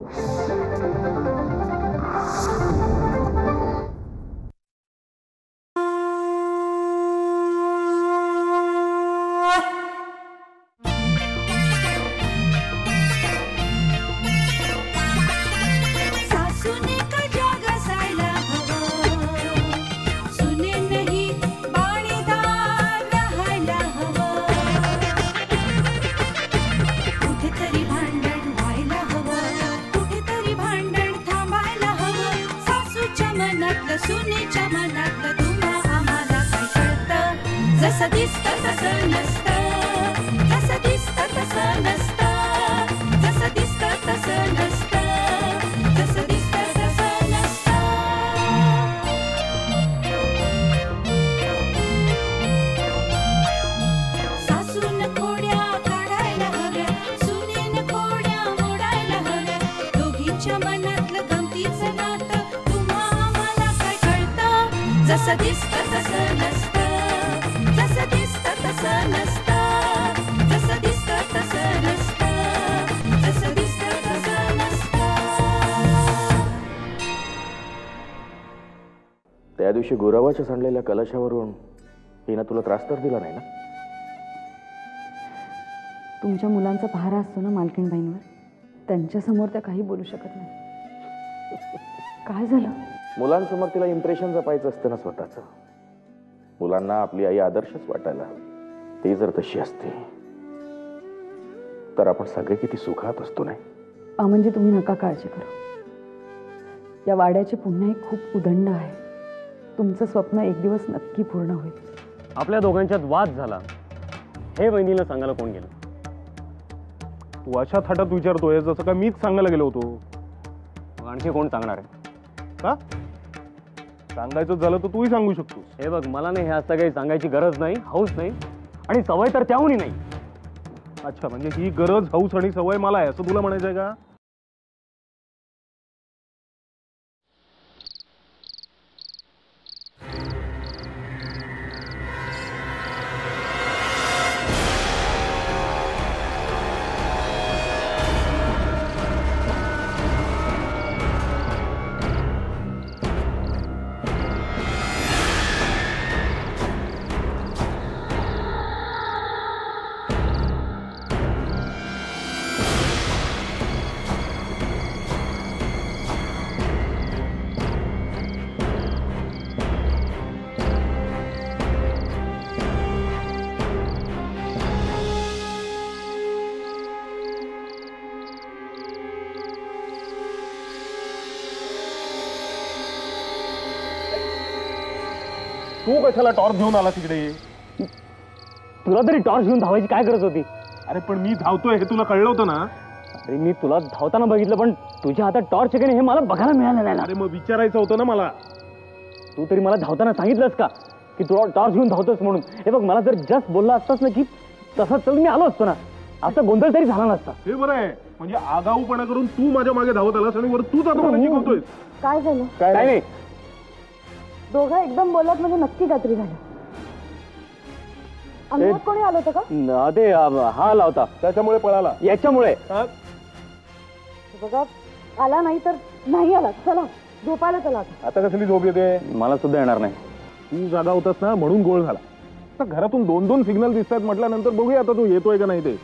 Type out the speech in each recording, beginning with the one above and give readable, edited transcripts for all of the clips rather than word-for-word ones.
त्या दिवशी गुराबाच्या सांडलेल्या कलशावरून हिनं तुला त्रास तर दिला नाही ना? तुमच्या मुलांचा पहारा असतो ना मालकीणबाईंवर, त्यांच्या समोर त्या काही बोलू शकत नाही. काय झालं? मुलांसमोर तिला इम्प्रेशन जपायचं असतं ना स्वतःचं. मुलांना आपली आई आदर्शच वाटायला. ती जर तशी असते तर आपण सगळे किती सुखात असतो नाही? म्हणजे तुम्ही नका काळजी करू. या वाड्याची पुन्हा एक खूप उदंड आहे. तुमचं स्वप्न एक दिवस नक्की पूर्ण होईल. आपल्या दोघांच्यात वाद झाला हे वहिनीला सांगायला कोण गेलं? तू अशा थाटात विचारतोय जसं का मीच सांगायला गेलो होतो. आणखी कोण सांगणार आहे? का सांगायचं झालं तर तूही सांगू शकतोस. हे बघ, मला नाही हे असं काही सांगायची गरज नाही, हौस नाही आणि सवय तर त्याहूनही नाही. अच्छा, म्हणजे ही गरज, हौस आणि सवय मला आहे असं तुला म्हणायचंय का? तू कशाला टॉर्च घेऊन आला तिकडे? तुला तरी टॉर्च घेऊन धावायची काय गरज होती? अरे पण मी धावतोय हे तुला कळलं होतं ना? अरे मी तुला धावताना बघितलं, पण तुझ्या हातात टॉर्च आहे की नाही हे मला बघायला मिळालं नाही. अरे मग विचारायचं होतं ना मला. तू तरी मला धावताना सांगितलंस का की तुला टॉर्च घेऊन धावतोस म्हणून? हे बघ, मला जर जस्ट बोलला असतास ना की तसंच चल मी आलो असतो ना, असा गोंधळ तरी झाला नसता. हे बरं आहे, म्हणजे आगाऊपणा करून तू माझ्या मागे धावत आलास आणि वर तूच आता मला शिकवतोय. काय झालं? काय नाही. दोघं एकदम बोलत म्हणजे नक्की काहीतरी झालं. अंगणात कोणी आलं होतं का? ते हा आला होता त्याच्यामुळे पळाला. याच्यामुळे बघा, आला नाही तर नाही आला. चला झोपायला चला. आता कसली झोप येते? मला सुद्धा येणार नाही. तू जागा होतास ना म्हणून गोळ झाला. आता घरातून 2-2 सिग्नल दिसतात म्हटल्यानंतर बघूया आता तू येतोय का नाही ते.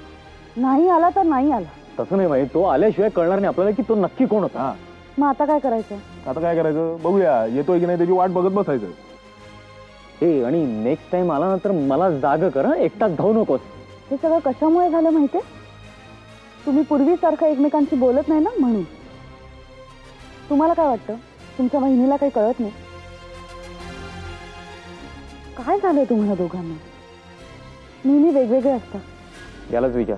नाही आला तर नाही आला. तसं नाही माहिती, तो आल्याशिवाय कळणार नाही आपल्याला की तो नक्की कोण होता. मग आता काय करायचं? आता काय करायचं बघूया, येतोय की नाही त्याची वाट बघत बसायचं. हे आणि नेक्स्ट टाइम आला ना तर मला जाग कर, एकटाच धावू नकोस. हे सगळं कशामुळे झालं माहितीये? तुम्ही पूर्वीसारखं एकमेकांशी बोलत नाही ना म्हणून. तुम्हाला काय वाटतं तुमच्या बहिणीला काही कळत नाही? काय झालंय तुम्हाला दोघांना? नेहमी वेगवेगळे असतात. यालाच विचार.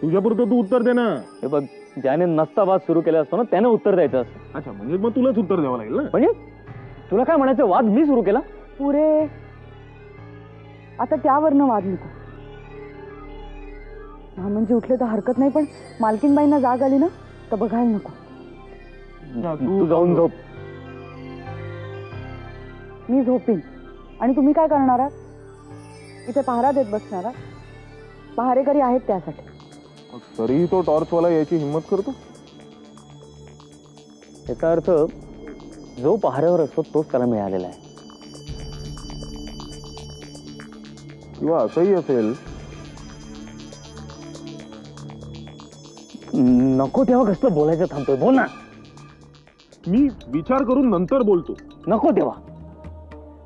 तुझ्यापुरतं तू उत्तर दे ना. हे बघ, ज्याने नसता वाद सुरू केला असतो ना त्याने उत्तर द्यायचं असतं. अच्छा, म्हणजे मग तुलाच उत्तर द्यावं लागेल ना? म्हणजे तुला काय म्हणायचं, वाद मी सुरू केला? पुरे आता त्यावरनं वाद नको. म्हणजे उठले तर हरकत नाही, पण मालकीनबाईंना जाग आली ना तर बघायला नको. तू जाऊन झोप. मी झोपीन आणि तुम्ही काय करणार आहात? इथे पहारा देत बसणार आहात? पहारेकरी आहेत त्यासाठी. तरीही तो टॉर्चवाला याची हिंमत करतो. याचा अर्थ जो पहाऱ्यावर असतो तोच त्याला मिळालेला आहे. किंवा असंही असेल, नको तेव्हा कसलं बोलायचं थांबतोय, बोल ना. मी विचार करून नंतर बोलतो. नको तेव्हा.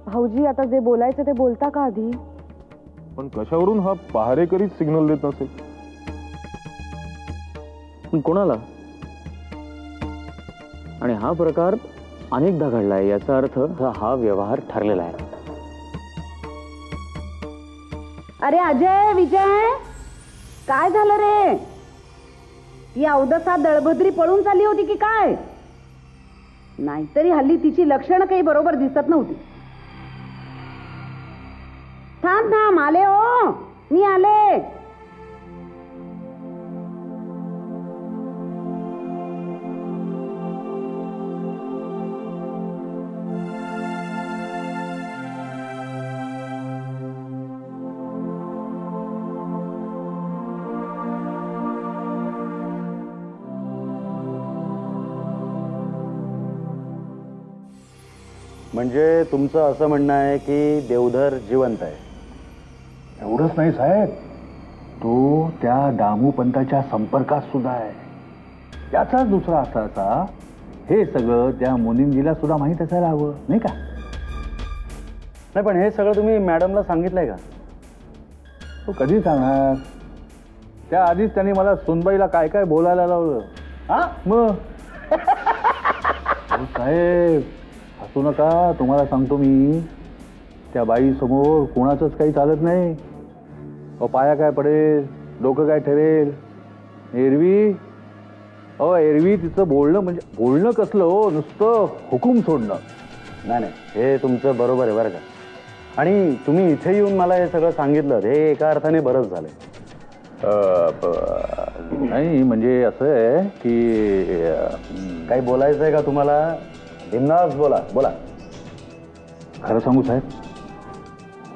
भाऊजी आता जे बोलायचं ते बोलता का आधी? पण कशावरून हा पहारेकरीच सिग्नल देत नसेल? पण कोणाला? आणि हा प्रकार अनेकदा घडलाय, याचा अर्थ हा व्यवहार ठरलेला आहे. अरे अजय, विजय, काय झालं रे? ती अवदसा दळभद्री पळून चालली होती की काय? नाहीतरी हल्ली तिची लक्षणं काही बरोबर दिसत नव्हती. थांब थांब, आले हो, मी आले. म्हणजे तुमचं असं म्हणणं आहे की देवधर जिवंत आहे? एवढंच नाही साहेब, तो त्या दामूपंताच्या संपर्कात सुद्धा आहे. याचाच दुसरा असा, हे सगळं त्या मुनिमजीला सुद्धा माहीत असायला हवं, नाही का? नाही, पण हे सगळं तुम्ही मॅडमला सांगितलंय का? तो कधी सांगणार? त्या आधीच त्यांनी मला सुनबाईला काय काय बोलायला लावलं. हा मग अहो साहेब, हसू नका, तुम्हाला सांगतो मी, त्या बाई समोर कोणाचंच काही चालत नाही. अहो पाया काय पडेल, डोकं काय ठरेल. एरवी तिचं बोलणं म्हणजे बोलणं कसलं हो, नुसतं हुकूम सोडणं. नाही नाही, हे तुमचं बरोबर आहे बरं का. आणि तुम्ही इथे येऊन मला हे सगळं सांगितलं, हे एका अर्थाने बरंच झालंय. नाही म्हणजे असं आहे की काही बोलायचं आहे का तुम्हाला? बिनधास्त बोला, बोला. खरं सांगू साहेब,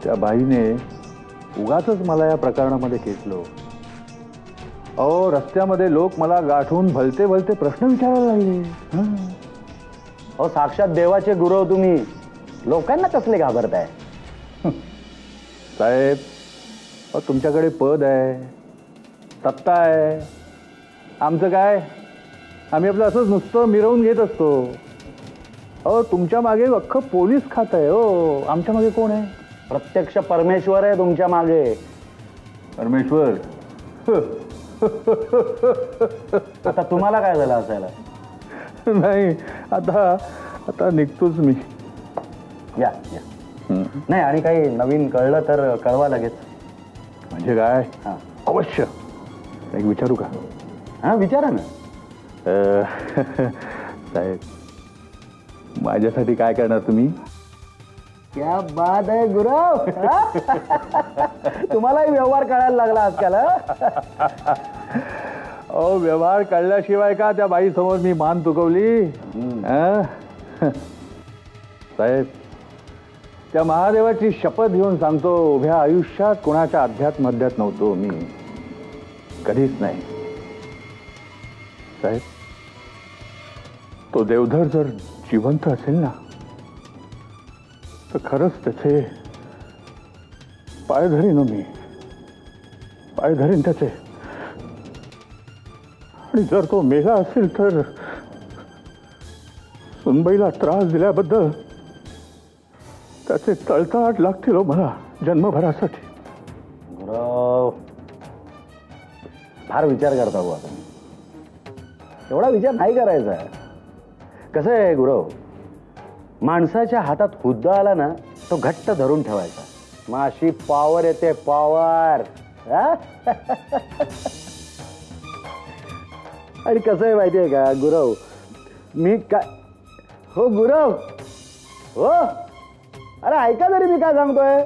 त्या बाईने उगाचच मला या प्रकरणामध्ये खेचलो. अहो रस्त्यामध्ये लोक मला गाठून भलते भलते प्रश्न विचारायला लागले. अहो साक्षात देवाचे गुरु तुम्ही, लोकांना कसले घाबरताय? साहेब, अहो तुमच्याकडे पद आहे, सत्ता आहे. आमचं काय, आम्ही आपलं असंच नुसतं मिरवून घेत असतो. अहो तुमच्या मागे अख्खं पोलीस खातं आहे हो, आमच्या मागे कोण आहे? प्रत्यक्ष परमेश्वर आहे तुमच्या मागे. परमेश्वर? आता तुम्हाला काय झालं असायला? नाही, आता निघतोच मी. या या. नाही, आणि काही नवीन कळलं तर कळवा लगेच. म्हणजे काय? हां अवश्य. एक विचारू का? हां विचारा ना. साहेब, माझ्यासाठी काय करणार तुम्ही? क्या बात आहे गुरव. तुम्हालाही व्यवहार कळायला लागला आजकाल. अहो व्यवहार कळल्याशिवाय का त्या बाई समोर मी मान तुकवली? साहेब, त्या महादेवाची शपथ घेऊन सांगतो, उभ्या आयुष्यात कोणाच्या अध्यात्मध्यात नव्हतो मी, कधीच नाही. साहेब, तो देवधर जर जिवंत असेल ना, तर खरंच त्याचे पाय धरीन मी, पाय धरीन त्याचे. आणि जर तो मेला असेल तर सुनबाईला त्रास दिल्याबद्दल त्याचे तळतळाट लागतील हो मला जन्मभरासाठी. गुरव, फार विचार करता हो आपण. एवढा विचार नाही करायचा. कसं आहे गुरव, माणसाच्या हातात हुद्दा आला ना, तो घट्ट धरून ठेवायचा. मग अशी पॉवर येते, पॉवर. आणि कसं आहे माहिती आहे का गुरव, मी काय हो गुरव हो, अरे ऐका तरी मी काय सांगतोय.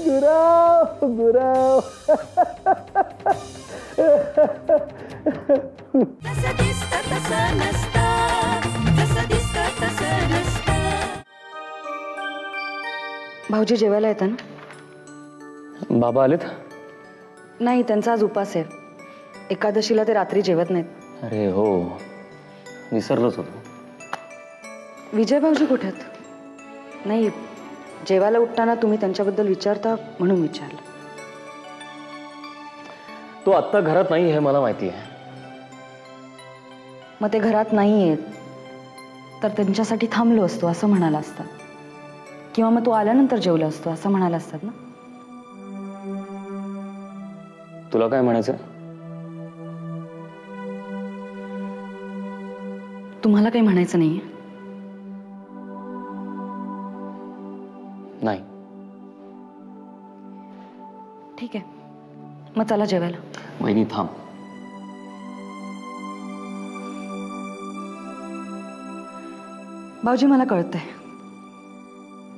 गुरव गुरव. भाऊजी जेवायला येतं ना? बाबा आलेत? नाही, त्यांचा आज उपास आहे. एकादशीला ते रात्री जेवत नाहीत. अरे हो, विसरलोच होतो. विजय भाऊजी कुठे आहेत? नाही, जेवायला उठताना तुम्ही त्यांच्याबद्दल विचारता म्हणून विचारलं. तो आत्ता घरात नाही हे मला माहिती आहे. मग ते घरात नाही आहेत तर त्यांच्यासाठी थांबलो असतो असं म्हणाला असतात, किंवा मग तू आल्यानंतर जेवलो असतो असं म्हणाला असतात ना. तुला काय म्हणायचं? तुम्हाला काही म्हणायचं नाहीये? नाही. ठीक आहे, मग चला जेवायला. वहिनी थांब. भाऊजी, मला कळतंय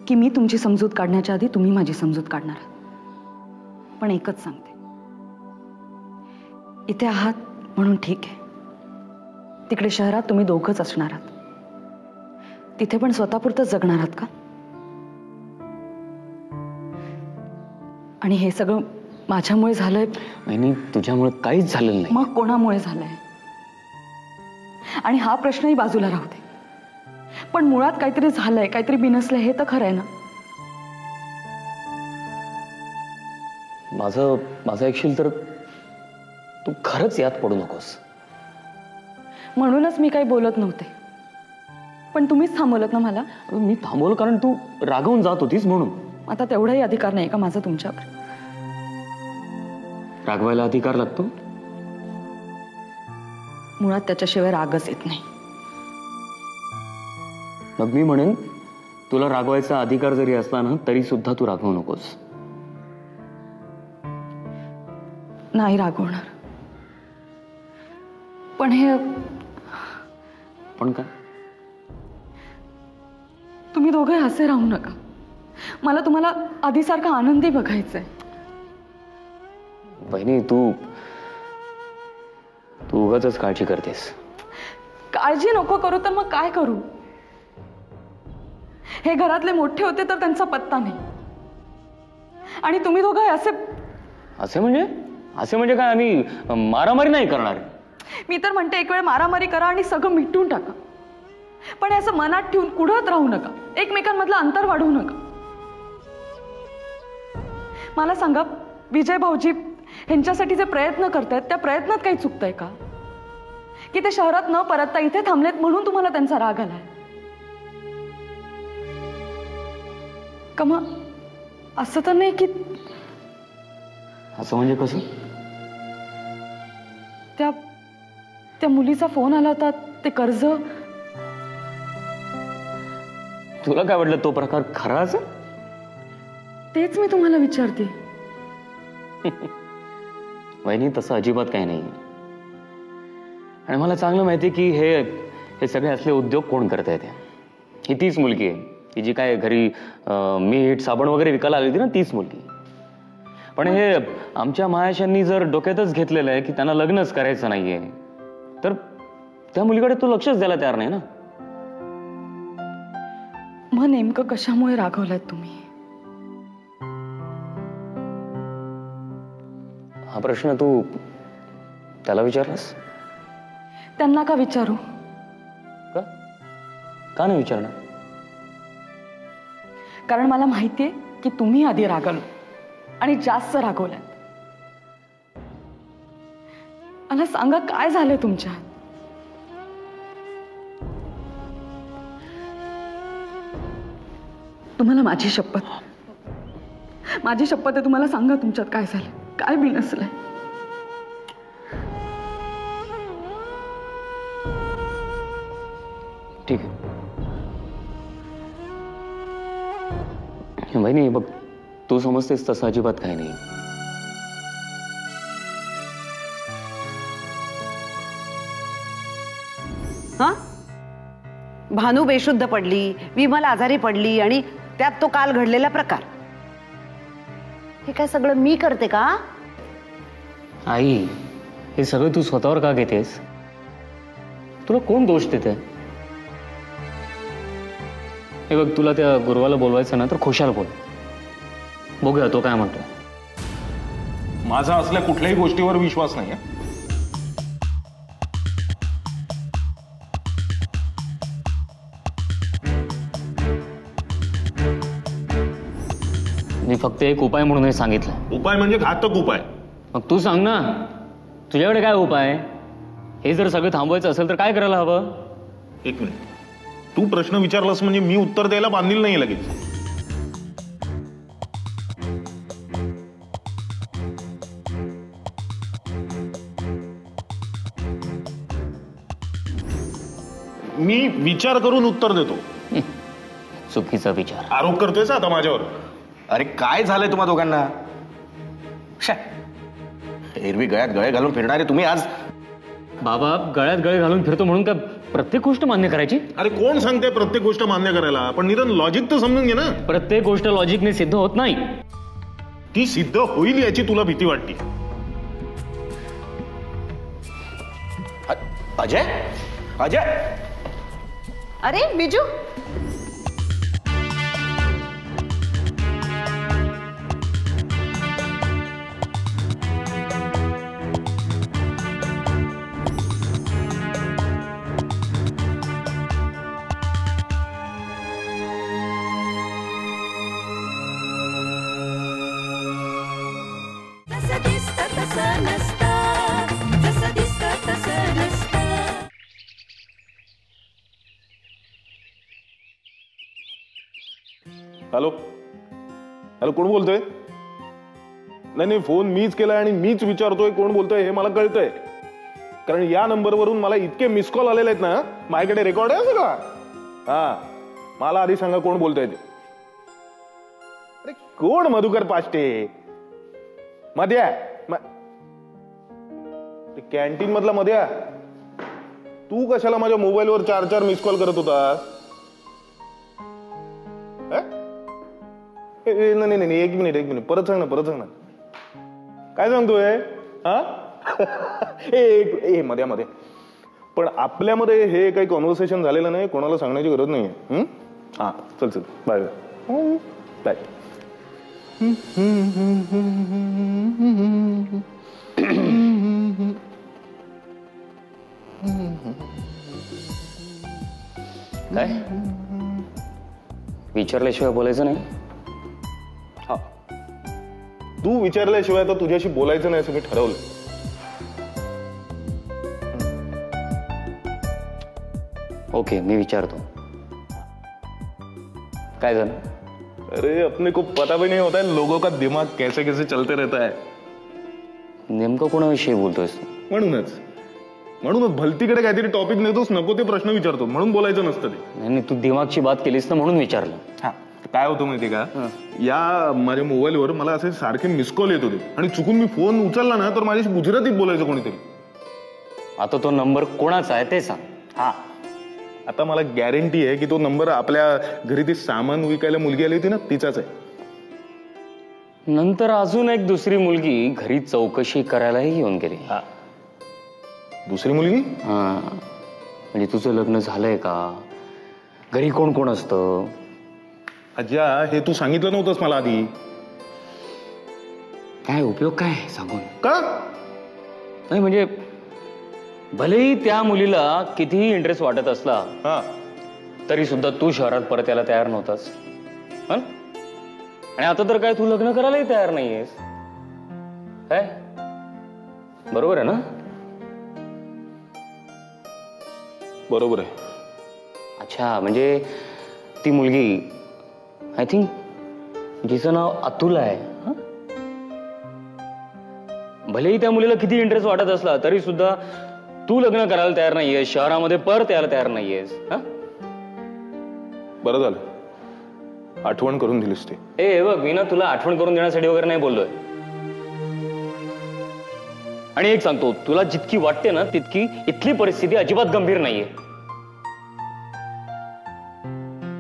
की मी तुमची समजूत काढण्याच्या आधी तुम्ही माझी समजूत काढणार आहात. पण एकच सांगते, इथे आहात म्हणून ठीक आहे. तिकडे शहरात तुम्ही दोघंच असणार आहात. तिथे पण स्वतःपुरतं जगणार आहात का? आणि हे सगळं माझ्यामुळे झालंय? वहिनी, तुझ्यामुळे काहीच झालेलं नाही. मग कोणामुळे झालंय? आणि हा प्रश्नही बाजूला राहू दे, पण मुळात काहीतरी झालंय, काहीतरी बिनसलंय हे तर खरं आहे ना. माझं ऐकशील तर तू खरंच यात पडू नकोस. म्हणूनच मी काही बोलत नव्हते, पण तुम्हीच थांबवलत ना मला. मी थांबवलं कारण तू रागवून जात होतीस म्हणून. आता तेवढाही अधिकार नाही का माझा तुमच्यावर? रागवायला अधिकार लागतो? मुळात त्याच्याशिवाय रागच येत नाही. मग मी म्हणेन, तुला रागवायचा अधिकार जरी असला ना तरी सुद्धा तू रागवू नकोस. नाही रागवणार. पण हे पण काय? तुम्ही दोघे हसे राहू नका. मला तुम्हाला आधीसारखा आनंदी बघायचंय. बहिणी, तू उगाचच काळजी करतेस. काळजी नको करू तर मग काय करू? हे घरातले मोठे होते तर त्यांचा पत्ता नाही, आणि तुम्ही दोघं असे म्हणजे काय? आम्ही मारामारी नाही करणार. मी तर म्हणते, एक वेळ मारामारी करा आणि सगळं मिटून टाका, पण असं मनात ठेवून कुढत राहू नका. एकमेकांमधलं अंतर वाढवू नका. मला सांगा, विजय भाऊजी ह्यांच्यासाठी जे प्रयत्न करतायत त्या प्रयत्नात काही चुकतंय का? की ते शहरात न परतता इथे थांबलेत म्हणून तुम्हाला त्यांचा राग आलाय का? मग असं तर नाही की? असं म्हणजे कसं? त्या मुलीचा फोन आला होता, ते कर्ज. तुला काय वाटलं तो प्रकार खराच? तेच मी तुम्हाला विचारते. वहिनी, तसं अजिबात काही नाही. आणि मला चांगलं माहिती की हे सगळे असले उद्योग कोण करतायत. ही तीच मुलगी आहे की जी काय घरी मीठ साबण वगैरे विकायला आली होती ना, तीच मुलगी. पण हे आमच्या महाशयांनी जर डोक्यातच घेतलेलं आहे की त्यांना लग्नच करायचं नाहीये, तर त्या मुलीकडे तो लक्षच द्यायला तयार नाही ना. मग नेमकं कशामुळे रागवलात तुम्ही? हा प्रश्न तू त्याला विचारलास? त्यांना का विचारू? का नाही विचारणार? कारण मला माहितीये की तुम्ही आधी रागवलो आणि जास्त रागवलात. मला सांगा, काय झालंय तुमच्या? तुम्हाला माझी शपथ आहे, तुम्हाला सांगा तुमच्यात काय झालं, काय बिनसलंय. ठीक आहे बहिणी, बघ, तू समजतेस तसं अजिबात काही नाही. हा, भानू बेशुद्ध पडली, विमल आजारी पडली, आणि त्यात तो काल घडलेला प्रकार. हे काय सगळं मी करते का? आई, हे सगळं तू स्वतःवर का घेतेस? तुला कोण दोष देते? हे बघ, तुला त्या गुरुवाला बोलवायचं ना तर खुशाल बोल. बघूया तो काय म्हणतो. माझा असल्या कुठल्याही गोष्टीवर विश्वास नाही. मी फक्त एक उपाय म्हणून हे सांगितलं. उपाय म्हणजे घातक उपाय. मग तू सांग ना, तुझ्याकडे काय उपाय आहे? हे जर सगळं थांबवायचं असेल तर काय करायला हवं? एक मिनिट, तू प्रश्न विचारलास म्हणजे मी उत्तर द्यायला बांधील नाही लगेच. मी विचार करून उत्तर देतो. चुकीचा विचार. आरोप करतोयस आता माझ्यावर? अरे काय झालंय तुम्हा दोघांना? एरवी गळ्यात गळे घालून फिरणारे तुम्ही आज. बाबा, गळ्यात गळे घालून फिरतो म्हणून का प्रत्येक गोष्ट मान्य करायची? अरे कोण सांगते प्रत्येक गोष्ट मान्य करायला? पण निदान लॉजिक तर समजून घे ना. प्रत्येक गोष्ट लॉजिकने सिद्ध होत नाही. ती सिद्ध होईल याची तुला भीती वाटते. अजय, अजय, अरे बिजू, हॅलो हॅलो, कोण बोलतोय? नाही नाही, फोन मीच केलाय आणि मीच विचारतोय कोण बोलतोय हे मला कळतंय. कारण या नंबरवरून मला इतके मिस कॉल आलेले आहेत ना, माझ्याकडे रेकॉर्ड आहे सगळा. हा, मला आधी सांगा कोण बोलतोय ते. अरे कोण? मधुकर पाष्टे? मध्या? कॅन्टीन मधला मध्या? तू कशाला माझ्या मोबाईलवर 4-4 मिस कॉल करत होता? नाही नाही, एक मिनिट परत सांग ना. काय सांगतोय? हा मध्ये पण आपल्यामध्ये हे काही कॉन्व्हर्सेशन झालेलं नाही, कोणाला सांगण्याची गरज नाहीये. हा, चल बाय बाय. काय विचारल्याशिवाय बोलायचं नाही? हा, तू विचारल्याशिवाय तर तुझ्याशी बोलायचं नाही असं मी ठरवलं. ओके, मी विचारतो. काय झालं? अरे अपने को पता भी नहीं होता है लोगों का दिमाग कैसे कैसे चलते रहता है. नेमकं कोणाविषयी बोलतोयस? म्हणूनच भलतीकडे काहीतरी टॉपिक नेतोस, नको ते प्रश्न विचारतो, म्हणून बोलायचं नसतं ते. नाही, तू दिमागची बात केलीस ना म्हणून विचारलं. हा, काय होतं माहितीये का, या माझ्या मोबाईलवर मला असे सारखे मिस कॉल येत होते आणि चुकून मी फोन उचलला ना तर माझ्याशी गुजरातीत बोलायचं कोणीतरी. आता तो नंबर कोणाचा आहे ते सांग. हा, आता मला गॅरंटी आहे की तो नंबर आपल्या घरी ती सामान विकायला मुलगी आली होती ना, तिचाच आहे. नंतर अजून एक दुसरी मुलगी घरी चौकशी करायलाही येऊन गेली. हा, दुसरी मुलगी? हा, म्हणजे तुझं लग्न झालंय का? घरी कोण कोण असतं? अज्जा, हे तू सांगितलं नव्हतंस मला आधी. काय उपयोग काय सांगून? का नाही म्हणजे भलेही त्या मुलीला कितीही इंटरेस्ट वाटत असला हा, तरी सुद्धा तू शहरात परत यायला तयार नव्हतास. आणि आता तर काय तू लग्न करायलाही तयार नाहीयेस. काय बरोबर आहे ना? बरोबर आहे. अच्छा, म्हणजे ती मुलगी, आय थिंक जिचं नाव अतुल आहे. भलेही त्या मुलीला किती इंटरेस्ट वाटत असला तरी सुद्धा तू लग्न करायला तयार नाहीयेस, शहरामध्ये परत यायला तयार नाहीयेस. बरं झालं आठवण करून दिलीस ते. हे बघ, मी ना तुला आठवण करून देण्यासाठी वगैरे नाही बोललोय. आणि एक सांगतो, तुला जितकी वाटते ना तितकी इथली परिस्थिती अजिबात गंभीर नाहीये.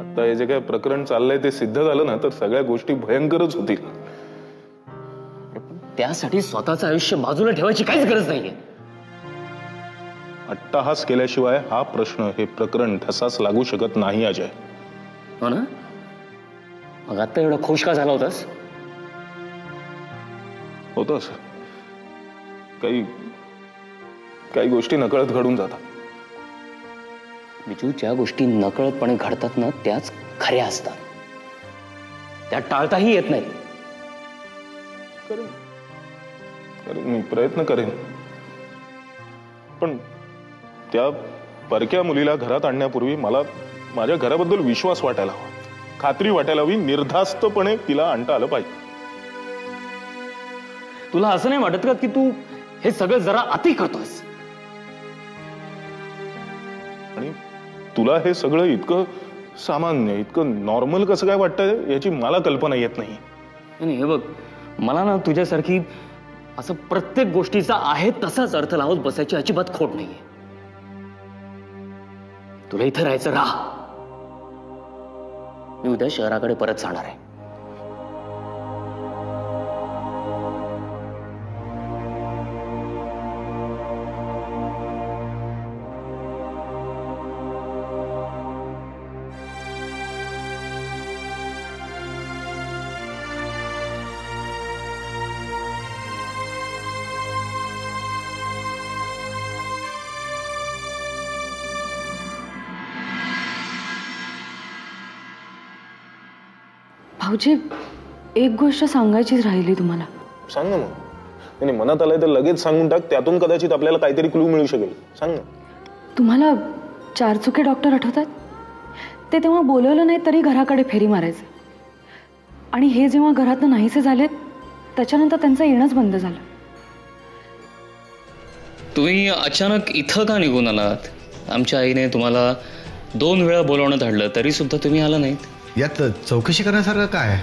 आता हे जे काय प्रकरण चाललंय ते सिद्ध झालं ना तर सगळ्या गोष्टी भयंकरच होतील. त्यासाठी स्वतःचं आयुष्य बाजूला ठेवायची काहीच गरज नाहीये. अट्टहास केल्याशिवाय हा प्रश्न, हे प्रकरण ठसाच लागू शकत नाही अजय. हो ना? मग आता एवढा खुश का झाला होतास? होतं असं. काही काही गोष्टी नकळत घडून जातात. बिजू, ज्या गोष्टी नकळतपणे घडतात ना त्याच खऱ्या असतात, त्या टाळताही येत नाहीत. करेन मी, प्रयत्न करेन, पण त्या परक्या मुलीला घरात आणण्यापूर्वी मला माझ्या घराबद्दल विश्वास वाटायला हवा, खात्री वाटायला हवी, निर्धास्तपणे तिला आणता आलं पाहिजे. तुला असं नाही वाटत का की तू हे सगळं जरा अति करतोस? आणि तुला हे सगळं इतकं सामान्य, इतकं नॉर्मल कसं काय वाटतंय याची मला कल्पना येत नाही. नाही, हे बघ, मला ना तुझ्यासारखी असं प्रत्येक गोष्टीचा आहे तसाच अर्थ लावत बसायची अजिबात खोट नाहीये. तुला इथं राहायचं राहा. मी उद्या शहराकडे परत जाणार आहे. भाऊजी, एक गोष्ट सांगायचीच राहिली तुम्हाला. सांग ना मग. नाही, मनात आलंय तर लगेच सांगून टाक, त्यातून कदाचित आपल्याला काहीतरी क्लू मिळू शकेल. सांग ना. तुम्हाला चारचुके डॉक्टर आठवतात? ते तेव्हा बोलवलं नाही तरी घराकडे फेरी मारायचे, आणि हे जेव्हा घरातनं नाहीसे झालेत त्याच्यानंतर त्यांचं येणंच बंद झालं. तुम्ही अचानक इथं का निघून आलात? आमच्या आईने तुम्हाला 2 वेळा बोलवण्यात धाडलं तरी सुद्धा तुम्ही आला नाहीत. यात चौकशी करण्यासारखं काय आहे?